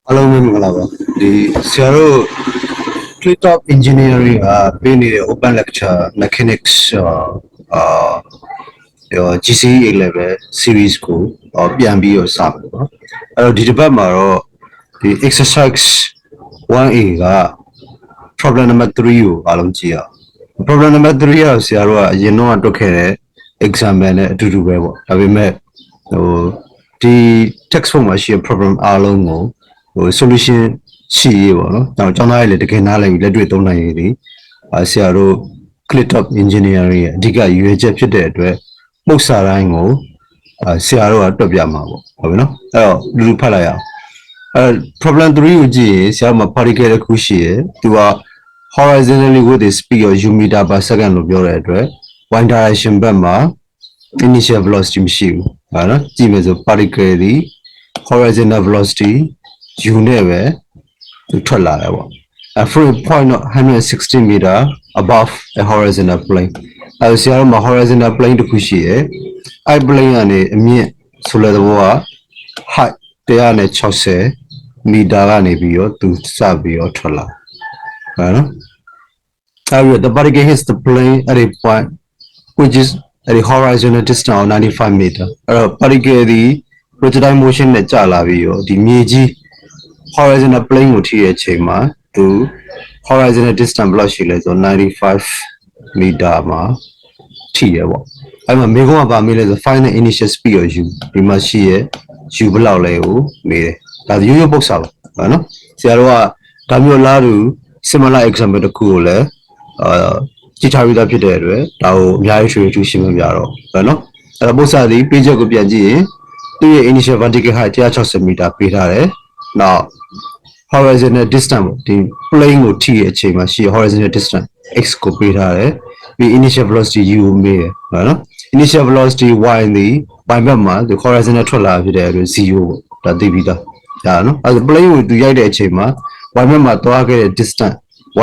Hello, Mimgalava. The Zero Treetop Engineering been open lecture mechanics GCE A Level series school or PMB or something. The department the exercise 1A problem number 3 you alongia. Problem number 3 is you know to care exam to do well. Have you met the text form problem along solution ရှိရပါတော့။ကျွန်တော်သားရည်လည်းတကယ်နားလည်ပြီးလက်တွေ့သုံးနိုင်ရည်ဒီဆရာတို့ click top engineering ရဲ့အဓိကရွေးချက်ဖြစ်တဲ့အတွက်မှုတ်စာတိုင်းကိုဆရာတို့ကတွက်ပြမှာပေါ့ဟုတ်ပြီနော်။အဲ့တော့လူလူဖတ်လိုက်အောင်။ problem 3ကိုကြည့်ရင်ဆရာမ particle တစ်ခုရှိရယ်။သူက horizontally with the speed of u meter per second လို့ပြောတဲ့အတွက် y direction ဘက်မှာ initial velocity မရှိဘူး။ဟုတ်နော်။ကြည့်မယ်ဆို particle ဒီ horizontal velocity u နဲ့ပဲထွက်လာတယ်ပေါ့။ from a point of 160 meter above the horizontal plane အဲဆရာတို့မှာ horizontal plane တစ်ခုရှိရယ်အဲ plane ကနေအမြင့်ဆိုတဲ့သဘောက height 160 meter ကနေပြီးတော့သူစပြီးတော့ထွက်လာဟုတ်နော်အဲဒီ the particle hits the plane at a point which is at a horizontal distance of 95 meter အဲတော့ particle ဒီ projectile motion နဲ့ကျလာပြီးတော့ဒီမြေကြီးhorizontal plane ကိုထိရဲ့အချိန်မှာသူ horizontal distance ဘယ်လောက်ရှိလဲဆိုတော့95 meter မှာထိရပေါ့အဲ့မှာမေးခွန်းကပါမေးလဲဆို find the initial speed of u ဒီမှာရှိရဲ့ u ဘယ်လောက်လဲကိုမေးတယ်ဒါရိုးရိုးပုတ်စာပါဟုတ်နော်ဆရာတို့ကဒါမျိုးလားတူ similar example တစ်ခုကိုလည်းကြည့်ထားပြီးသားဖြစ်တဲ့အတွက်ဒါကိုအများကြီးရွှေရှင်းမပြတော့ဟုတ်နော်အဲ့တော့ပုတ်စာဒီ page ကိုပြန်ကြည့်ရင်သူ့ရဲ့ initial vertical height 160 meter ပေးထားတယ်နောက် horizontal distance ဒီ plane ကိုထိရဲ့အချိန်မှာရှိ horizontal distance x ကိုပေးထားတယ်ပြီး initial velocity u ကိုမေးတယ်ဟုတ်နော် initial velocity y ဒီ y ဘက်မှာဒီ horizontal ထွက်လာဖြစ်တဲ့အတွက်0ပေါ့ဒါသိပြီးသားဒါနော်အဲ plane ကိုသူရိုက်တဲ့အချိန်မှာ y ဘက်မှာသွားခဲ့တဲ့ distance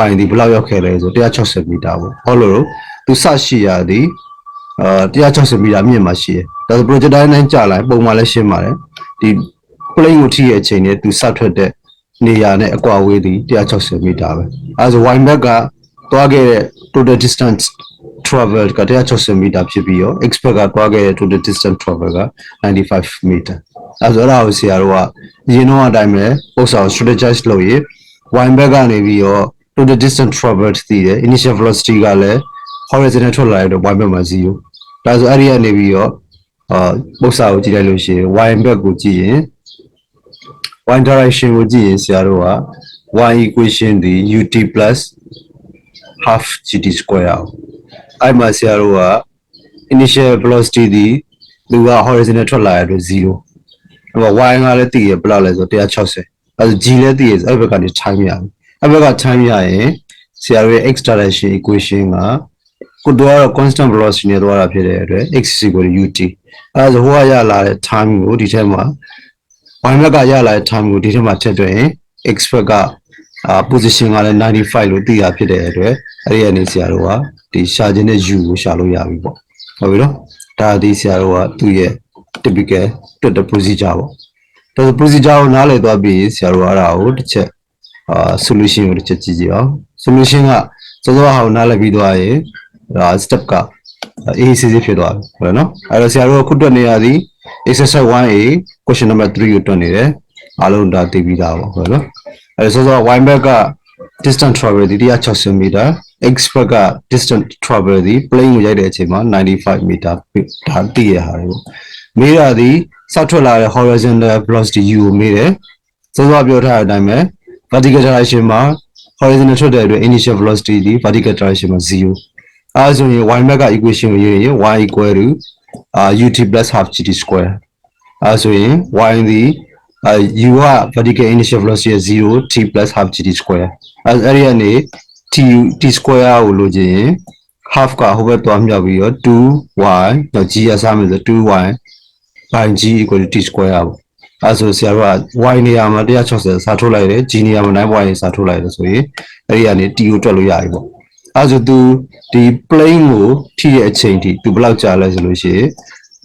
y ဒီဘယ်လောက်ရောက်ခဲ့လဲဆို160 meter ပေါ့ဟုတ်လို့သူစရှိရသည်160 meter မြင့်မှာရှိတယ်ဒါဆို projectile နဲ့ကြာလိုက်ပုံမှန်လည်းရှင်းပါတယ်ဒီ plane ကိုထိရဲ့အချိန်နဲ့သူစထွက်တဲ့နေရာနဲ့အကွာအဝေးသည်160 meter ပဲအဲဆို y back ကသွားခဲ့တဲ့ total distance travel က160 meter ဖြစ်ပြီးတော့ x back ကသွားခဲ့တဲ့ total distance travel က95 meter အဲဆိုအဲ့ဒါကိုဆရာတို့ကရင်းနှောင်းအတိုင်းပဲဥစ္စာကို strategize လုပ်ရင် y back ကနေပြီးတော့ total distance travel သိတယ် initial velocity ကလည်း horizontal ထွက်လာတဲ့ y back မှာ0ဒါဆိုအဲ့ဒီကနေပြီးတော့ဥစ္စာကိုကြည့်လိုက်လို့ရှိရင် y back ကိုကြည့်ရင်y direction ကိုကြည့်ရင်ဆရာတို့က y equation ဒီ ut plus half gt square အဲ့မှာဆရာတို့က initial velocity ဒီသူက horizontal ထွက်လာတဲ့အတွက်0အဲ့မှာ y ကလည်းတည်ရဘယ်လောက်လဲဆို160အဲ့ဒါ g လည်းတည်ရအဲ့ဘက်ကနေထိုင်းရအဲ့ဘက်ကထိုင်းရရင်ဆရာတို့ရဲ့ x direction equation ကကိုတော့ constant velocity နဲ့သွားတာဖြစ်တဲ့အတွက် x equal to ut အဲ့ဒါဆိုဟိုကရလာတဲ့ time ကိုဒီထဲမှာy ဘက်ကရလာတဲ့ time ကိုဒီထဲမှာထည့်တွက်ရင် x ဘက်ကposition ကလည်း95လို့သိရဖြစ်တဲ့အတွက်အဲ့ဒီကနေဆရာတို့ကဒီရှာခြင်းနဲ့ u ကိုရှာလို့ရပြီပေါ့ဟုတ်ပြီနော်ဒါဒီဆရာတို့ကသူ့ရဲ့ typical တွက်တဲ့ procedure ပေါ့ဒါဆို procedure ကိုနားလည်သွားပြီးဆရာတို့ကအဲ့ဒါကိုတစ်ချက် solution ကိုတစ်ချက်ကြည့်ကြည့်အောင် solution ကစောစောဟာကိုနားလည်ပြီးသွားရင်step က ACC ဖြစ်သွားပြီဟုတ်နော်အဲ့တော့ဆရာတို့ကခုတွက်နေရသည် exercise 1A question number 3ကိုတွက်နေတယ်အားလုံးဒါသိပြီးသားပေါ့ဟုတ်နော်အဲ့ဆိုတော့ y back က distance travel ဒီ160 meter x back က distance travel ဒီ plane ကိုရိုက်တဲ့အချိန်မှာ95 meter ဒါသိရဟာတွေပေါ့မေးရသည်စထွက်လာတဲ့ horizontal velocity u ကိုမေးတယ်စောစောပြောထားတဲ့အတိုင်းပဲ vertical direction မှာ horizontal ထွက်တဲ့အတွက် initial velocity ဒီ vertical direction မှာ0အဲဆိုရင် y back က equation ကိုရေးရင် y equal to ut plus half gt square အဲဆိုရင် y ဒီ u က vertical initial velocity 0 t plus half gt square အဲ့ဒီကနေ t square ကိုလိုချင်ရင် half ကဟိုဘက်သွားမြောက်ပြီးတော့ 2y တော့ g ရစားမယ်ဆို 2y by g equal to t square ပေါ့အဲဆိုဆရာတို့က y နေရာမှာ160စာထုတ်လိုက်တယ် g နေရာမှာ 9y စာထုတ်လိုက်တယ်ဆိုရင်အဲ့ဒီကနေ t ကိုတွက်လို့ရပြီပေါ့အဲဆိုသူဒီ plane ကိုထိရဲ့အချိန်ထိသူဘယ်လောက်ကြာလဲဆိုလို့ရှိရင်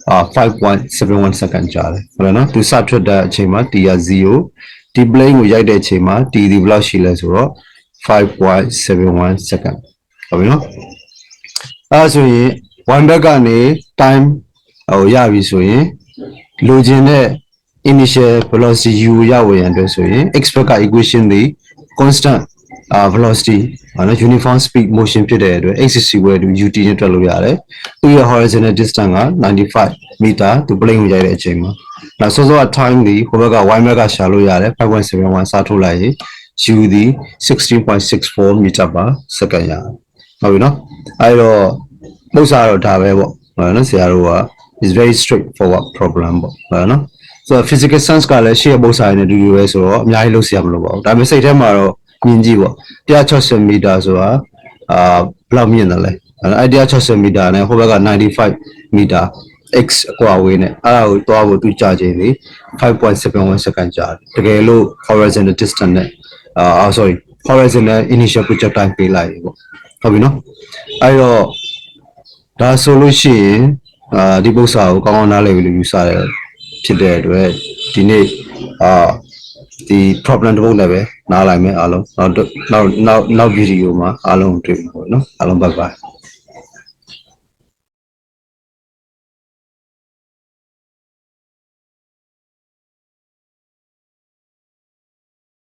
5.71 second ကြာတယ်ဟုတ်လားနော်သူစထွက်တဲ့အချိန်မှာ t က0 ဒီ plane ကိုရိုက်တဲ့အချိန်မှာ t ဒီဘယ်လောက်ရှိလဲဆိုတော့5.71 second ဟုတ်ပြီနော်အဲဆိုရင် one back ကနေ time ဟိုရပြီဆိုရင်လိုချင်တဲ့ initial velocity u ရဝင်ရတဲ့ဆိုရင် expect က equation တွေ constant velocity နော် uniform speed motion ဖြစ်တဲ့အတွက် x is equal to ut နဲ့တွက်လို့ရတယ်သူရဲ့ horizontal distance က95 meter သူ plane ကိုရိုက်တဲ့အချိန်မှာနောက်စောစောက time ဒီဟိုဘက်က y back ကရှာလို့ရတယ်5.71စားထုတ်လိုက်ရင် u ဒီ 16.64 meter per second ရဟုတ်ပြီနော်အဲ့တော့ပုံစံတော့ဒါပဲပေါ့ဟုတ်နော်ဆရာတို့က is very straightforward problem ပေါ့ဟုတ်နော်ဆိုတော့ physical science ကလည်းရှေ့ပုံစံနဲ့တူတူပဲဆိုတော့အများကြီးလုပ်စရာမလိုပါဘူးဒါပေမဲ့စိတ်ထဲမှာတော့မြင်ကြည့်ပေါ့160 meter ဆိုတာဘယ်လောက်မြင့်တယ်လဲအဲ့160 meter နဲ့ဟိုဘက်က95 meter x အကွာဝေးနဲ့အဲ့ဒါကိုတွားဖို့သူကြာချိန်လေ5.71 second ကြာတယ်တကယ်လို့ horizontal distance နဲ့sorry horizontal initial projectile ပေးလိုက်ရေပေါ့ဟုတ်ပြီနော်အဲ့တော့ဒါဆိုလို့ရှိရင်ဒီပု္ပ္ပစာကိုကောင်းကောင်းနားလည်ပြီလို့ယူဆတယ်ဖြစ်တဲ့အတွက်ဒီနေ့ဒီ problem တစ်ပုဒ်လည်းပဲနားလိုက်မယ်အားလုံးနောက်ဗီဒီယိုမှာအားလုံးတွေ့မှာပေါ့နော်အားလုံး bye bye